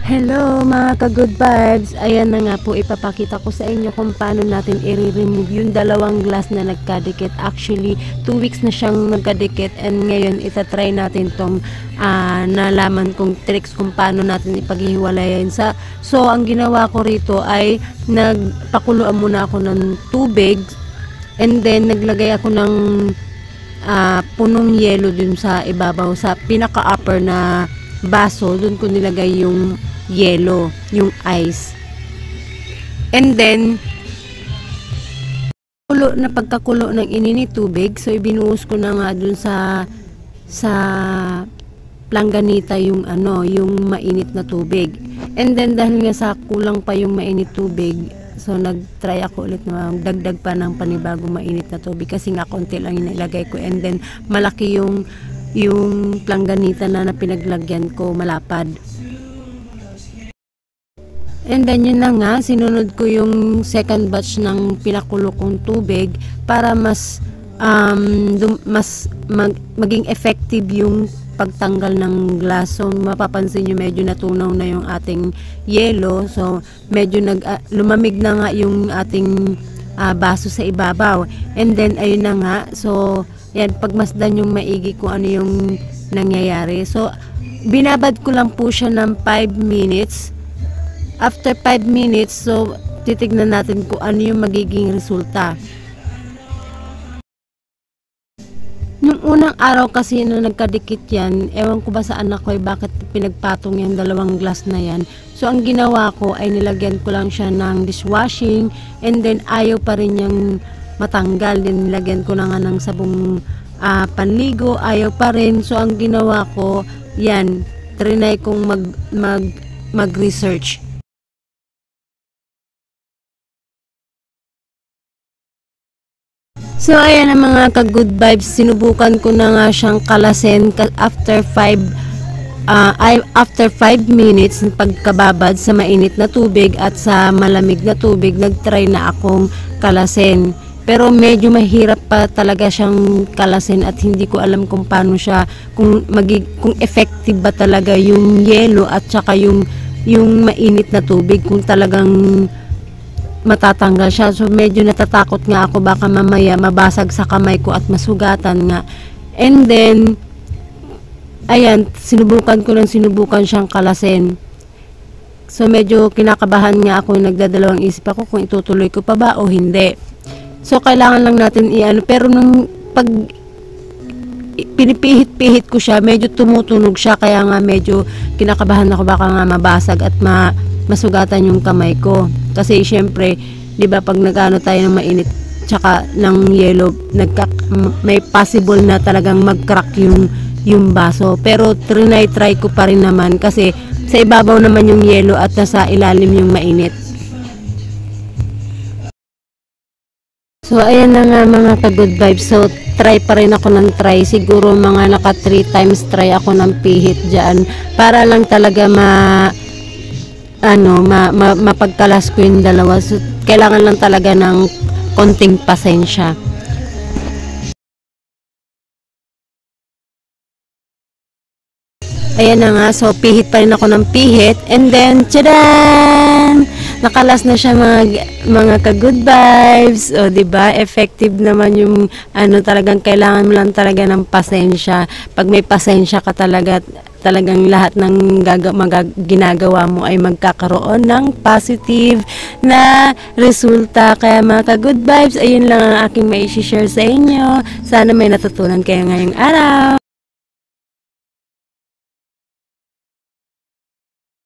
Hello mga ka-good vibes! Ayan na nga po, ipapakita ko sa inyo kung paano natin i-remove yung dalawang glass na nagkadikit. Actually, 2 weeks na siyang nagkadikit and ngayon itatry natin tong nalaman kong tricks kung paano natin ipaghiwalayan. So, ang ginawa ko rito ay nagpakuluan muna ako ng tubig and then naglagay ako ng punong yelo dun sa ibabaw, sa pinaka-upper na baso. Dun ko nilagay yung yelo, yung ice. And then pagkakulo ng ininit tubig, so ibinuhos ko na nga dun sa planganita yung yung mainit na tubig. And then dahil nga sa kulang pa yung mainit tubig, so nag-try ako ulit na dagdag pa ng panibagong mainit na tubig kasi nga konti lang yung nilagay ko. And then malaki yung planganita na pinaglagyan ko, malapad. And then yun na nga, sinunod ko yung second batch ng pinakulo kong tubig para maging effective yung pagtanggal ng glass. So mapapansin nyo medyo natunaw na yung ating yelo. So medyo lumamig na nga yung ating baso sa ibabaw. And then ayun na nga, so yan, pagmasdan yung maigi kung ano yung nangyayari. So binabad ko lang po siya ng 5 minutes. After 5 minutes, so titignan natin kung ano yung magiging resulta. Nung unang araw kasi nung nagkadikit yan, ewan ko ba sa anak ko bakit pinagpatong yung dalawang glass na yan. So ang ginawa ko ay nilagyan ko lang siya ng dishwashing and then ayaw pa rin yung matanggal. Then nilagyan ko na nga ng sabong panligo, ayaw pa rin. So ang ginawa ko, yan, trinay kong mag-research. So ayan ang mga ka-good vibes, sinubukan ko na nga siyang kalasin after 5 minutes pagkababad sa mainit na tubig at sa malamig na tubig. Nagtry na akong kalasin, pero medyo mahirap pa talaga siyang kalasin at hindi ko alam kung paano siya, kung effective ba talaga yung yelo at saka yung mainit na tubig, kung talagang matatanggal siya. So medyo natatakot nga ako baka mamaya mabasag sa kamay ko at masugatan nga. And then ayan, sinubukan siyang kalasin. So medyo kinakabahan nga ako, nagdadalawang isip ako kung itutuloy ko pa ba o hindi. So kailangan lang natin pero nung pag pinipihit-pihit ko siya, medyo tumutunog siya, kaya nga medyo kinakabahan ako baka nga mabasag at masugatan yung kamay ko. Kasi syempre, 'di ba, pag nagano tayo ng mainit tsaka ng yelo, may possible na talagang mag-crack yung baso. Pero try ko pa rin naman kasi sa ibabaw naman yung yelo at nasa ilalim yung mainit. So ayan na nga mga ka-good vibes. So try pa rin ako ng try. Siguro mga naka 3 times try ako ng pihit dyan para lang talaga mapagkalas ko yung dalawa. So kailangan lang talaga ng konting pasensya. Ayan na nga, so pihit pa rin ako ng pihit and then tchadan! Nakalas na siya mga ka-good vibes. O diba, effective naman yung talagang kailangan mo lang talaga ng pasensya. Pag may pasensya ka talagang lahat ng ginagawa mo ay magkakaroon ng positive na resulta. Kaya mga ka-good vibes, ayun lang ang aking mai-share sa inyo. Sana may natutunan kayo ngayong araw.